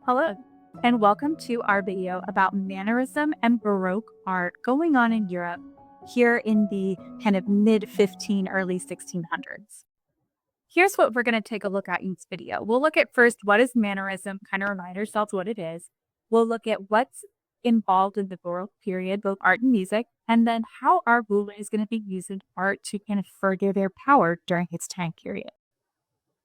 Hello, and welcome to our video about Mannerism and Baroque art going on in Europe here in the kind of mid-15, early 1600s. Here's what we're going to take a look at in this video. We'll look at first, what is Mannerism, kind of remind ourselves what it is. We'll look at what's involved in the Baroque period, both art and music, and then how our ruler is going to be using art to kind of further their power during its time period.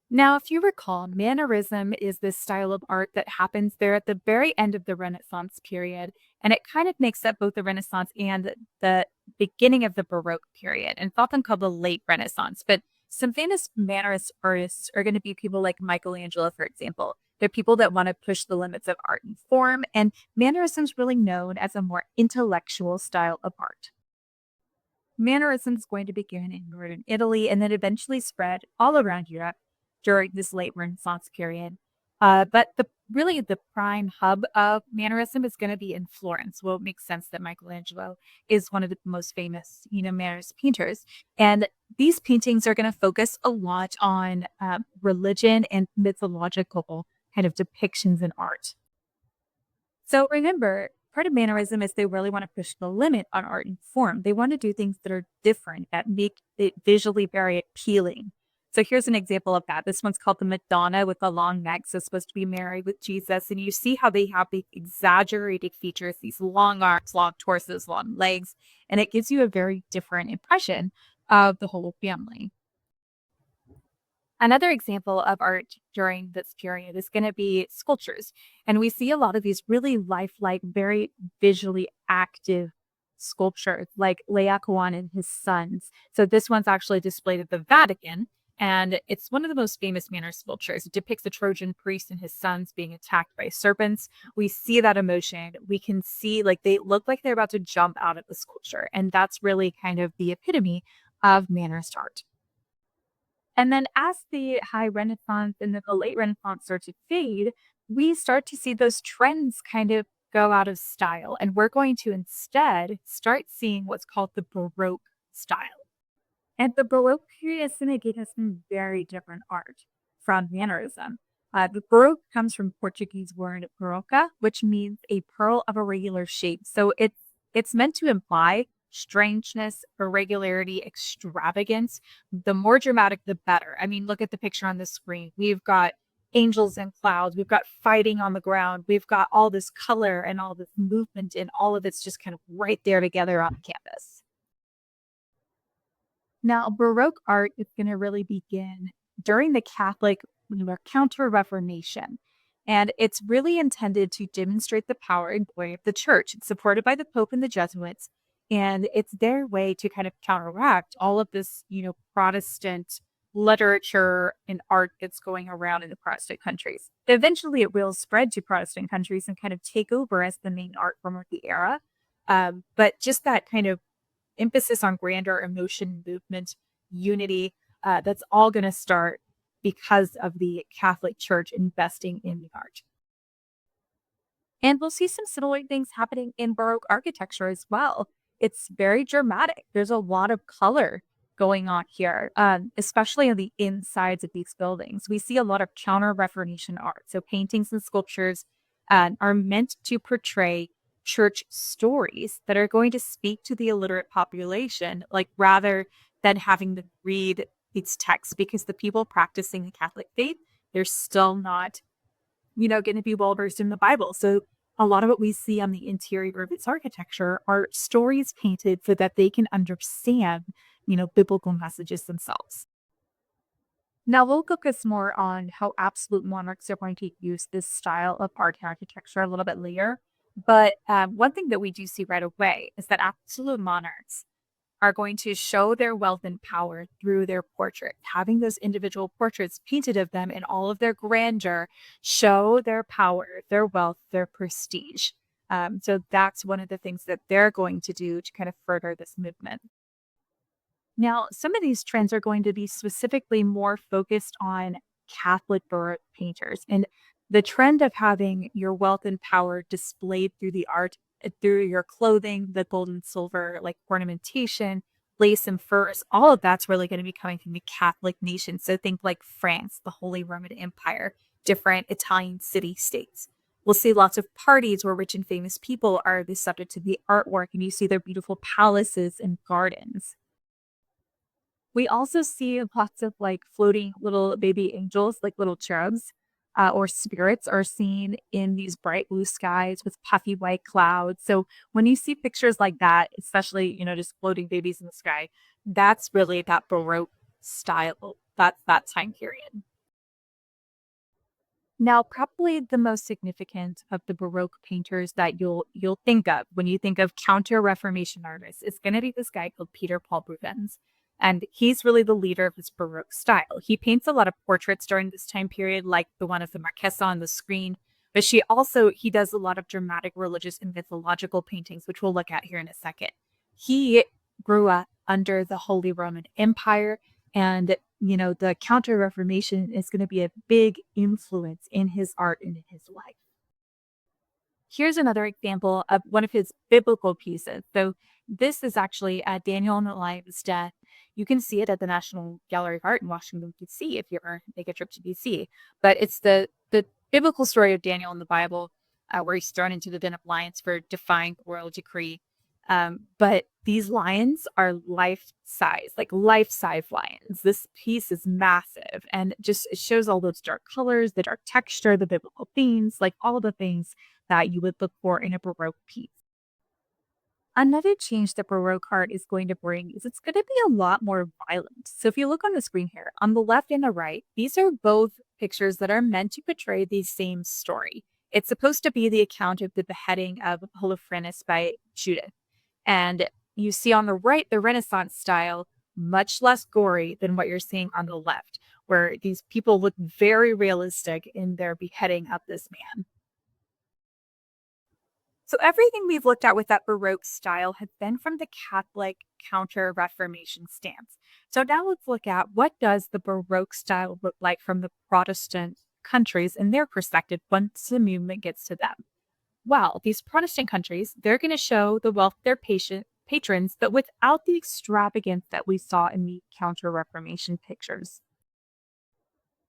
Now, if you recall, Mannerism is this style of art that happens there at the very end of the Renaissance period, and it kind of makes up both the Renaissance and the beginning of the Baroque period. And it's often called the late Renaissance. But some famous Mannerist artists are going to be people like Michelangelo, for example. They're people that want to push the limits of art and form, and Mannerism is really known as a more intellectual style of art. Mannerism is going to begin in northern Italy and then eventually spread all around Europe during this late Renaissance period. But the prime hub of Mannerism is going to be in Florence. Well, it makes sense that Michelangelo is one of the most famous, Mannerist painters. And these paintings are going to focus a lot on religion and mythological kind of depictions in art. So remember, part of Mannerism is they really want to push the limit on art and form. They want to do things that are different, that make it visually very appealing. So here's an example of that. This one's called the Madonna with the long neck. So it's supposed to be Mary with Jesus. And you see how they have the exaggerated features, these long arms, long torsos, long legs. And it gives you a very different impression of the whole family. Another example of art during this period is going to be sculptures. And we see a lot of these really lifelike, very visually active sculptures like Laocoon and his sons. So this one's actually displayed at the Vatican. And it's one of the most famous Manner sculptures. It depicts a Trojan priest and his sons being attacked by serpents. We see that emotion. We can see they look like they're about to jump out of the sculpture. And that's really kind of the epitome of Mannerist art. And then as the High Renaissance and then the Late Renaissance start to fade, we start to see those trends kind of go out of style. And we're going to instead start seeing what's called the Baroque style. And the Baroque period is going to give us some very different art from Mannerism. The Baroque comes from Portuguese word baroca, which means a pearl of a regular shape. So it's meant to imply strangeness, irregularity, extravagance. The more dramatic, the better. I mean, look at the picture on the screen. We've got angels and clouds. We've got fighting on the ground. We've got all this color and all this movement, and all of it's just kind of right there together on the canvas. Now, Baroque art is going to really begin during the Catholic Counter-Reformation, and it's really intended to demonstrate the power and glory of the church. It's supported by the Pope and the Jesuits, and it's their way to kind of counteract all of this, Protestant literature and art that's going around in the Protestant countries. Eventually, it will spread to Protestant countries and kind of take over as the main art form of the era. But just that kind of emphasis on grandeur, emotion, movement, unity, that's all going to start because of the Catholic Church investing in the art. And we'll see some similar things happening in Baroque architecture as well. It's very dramatic. There's a lot of color going on here, especially on the insides of these buildings. We see a lot of counter-Reformation art. So paintings and sculptures are meant to portray church stories that are going to speak to the illiterate population, rather than having them read these texts, because the people practicing the Catholic faith, they're still not, going to be well versed in the Bible. So a lot of what we see on the interior of its architecture are stories painted so that they can understand, biblical messages themselves. Now we'll focus more on how absolute monarchs are going to use this style of art and architecture a little bit later. But one thing that we do see right away is that absolute monarchs are going to show their wealth and power through their portrait. Having those individual portraits painted of them in all of their grandeur show their power, their wealth, their prestige. So that's one of the things that they're going to do to kind of further this movement. Now, some of these trends are going to be specifically more focused on Catholic Baroque painters. And the trend of having your wealth and power displayed through the art, through your clothing, the gold and silver, ornamentation, lace and furs, all of that's really going to be coming from the Catholic nation. So think like France, the Holy Roman Empire, different Italian city-states. We'll see lots of parties where rich and famous people are the subject to the artwork, and you see their beautiful palaces and gardens. We also see lots of like floating little baby angels, like little cherubs or spirits, are seen in these bright blue skies with puffy white clouds. So when you see pictures like that, especially, just floating babies in the sky, that's really that Baroque style. That's that time period. Now, probably the most significant of the Baroque painters that you'll think of when you think of Counter-Reformation artists is going to be this guy called Peter Paul Rubens. And he's really the leader of this Baroque style. He paints a lot of portraits during this time period, like the one of the Marquesa on the screen. But he does a lot of dramatic religious and mythological paintings, which we'll look at here in a second. He grew up under the Holy Roman Empire, and the Counter Reformation is going to be a big influence in his art and in his life. Here's another example of one of his biblical pieces. So this is actually Daniel and the Lion's Death. You can see it at the National Gallery of Art in Washington, D.C. if you ever make a trip to D.C. But it's the biblical story of Daniel in the Bible, where he's thrown into the den of lions for defying the royal decree. But these lions are life size lions. This piece is massive and just it shows all those dark colors, the dark texture, the biblical themes, like all of the things that you would look for in a Baroque piece. Another change that Baroque art is going to bring is it's going to be a lot more violent. So if you look on the screen here, on the left and the right, these are both pictures that are meant to portray the same story. It's supposed to be the account of the beheading of Holofernes by Judith. And you see on the right, the Renaissance style, much less gory than what you're seeing on the left, where these people look very realistic in their beheading of this man. So everything we've looked at with that Baroque style has been from the Catholic Counter-Reformation stance. So now let's look at what does the Baroque style look like from the Protestant countries and their perspective once the movement gets to them. Well, these Protestant countries, they're going to show the wealth of their patrons, but without the extravagance that we saw in the Counter-Reformation pictures.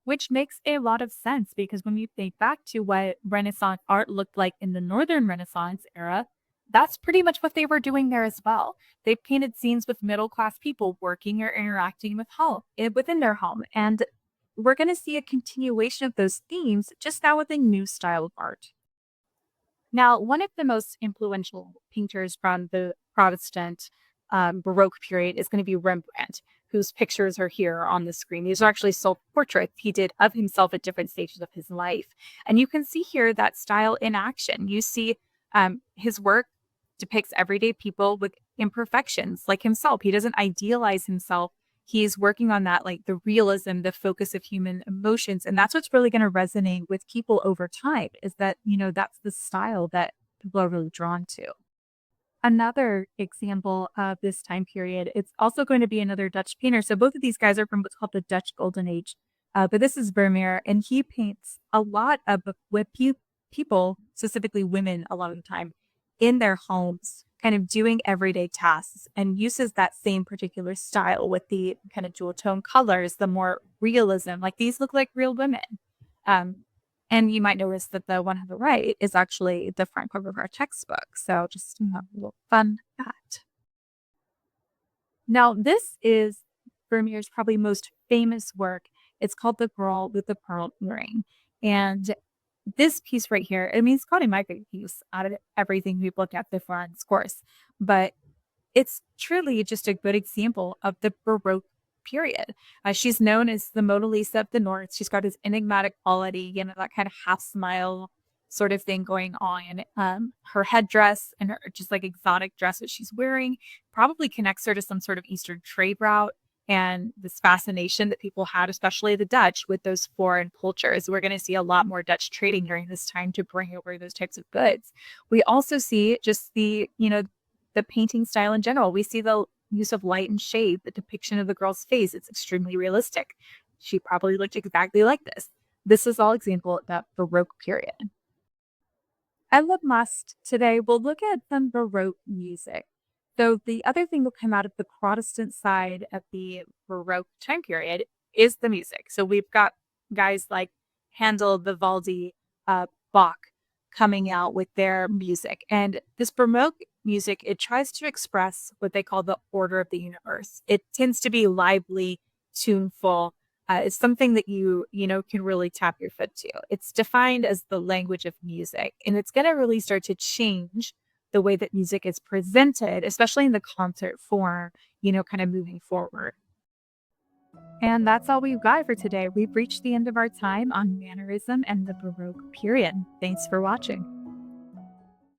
Which makes a lot of sense because when you think back to what Renaissance art looked like in the Northern Renaissance era, that's pretty much what they were doing there as well. They painted scenes with middle class people working or interacting within their home. And we're going to see a continuation of those themes just now with a new style of art. Now, one of the most influential painters from the Protestant Baroque period is going to be Rembrandt, whose pictures are here on the screen. These are actually self-portraits he did of himself at different stages of his life. And you can see here that style in action. You see his work depicts everyday people with imperfections like himself. He doesn't idealize himself. He's working on that, like the realism, the focus of human emotions. And that's what's really going to resonate with people over time is that, that's the style that people are really drawn to. Another example of this time period, it's also going to be another Dutch painter. So both of these guys are from what's called the Dutch Golden Age. But this is Vermeer, and he paints a lot of with people, specifically women, a lot of the time, in their homes, kind of doing everyday tasks, and uses that same particular style with the kind of jewel tone colors, the more realism. Like these look like real women. Um, and you might notice that the one on the right is actually the front cover of our textbook. So just a little fun fact. Now, this is Vermeer's probably most famous work. It's called The Girl with the Pearl Earring. And this piece right here, I mean, it's probably my favorite piece out of everything we've looked at before on this course, but it's truly just a good example of the Baroque period. She's known as the Mona Lisa of the North. She's got this enigmatic quality, that kind of half smile sort of thing going on. Her headdress and her just like exotic dress that she's wearing probably connects her to some sort of Eastern trade route and this fascination that people had, especially the Dutch, with those foreign cultures. We're going to see a lot more Dutch trading during this time to bring over those types of goods. We also see just the painting style in general. We see the use of light and shade, the depiction of the girl's face. It's extremely realistic. She probably looked exactly like this. This is all example of that Baroque period. And last, today we'll look at some Baroque music. So the other thing that come out of the Protestant side of the Baroque time period is the music. So we've got guys like Handel, Vivaldi, Bach coming out with their music. And this Baroque music, it tries to express what they call the order of the universe. It tends to be lively, tuneful. It's something that you can really tap your foot to. It's defined as the language of music, and it's going to really start to change the way that music is presented, especially in the concert form, kind of moving forward. And that's all we've got for today. We've reached the end of our time on Mannerism and the Baroque period. Thanks for watching.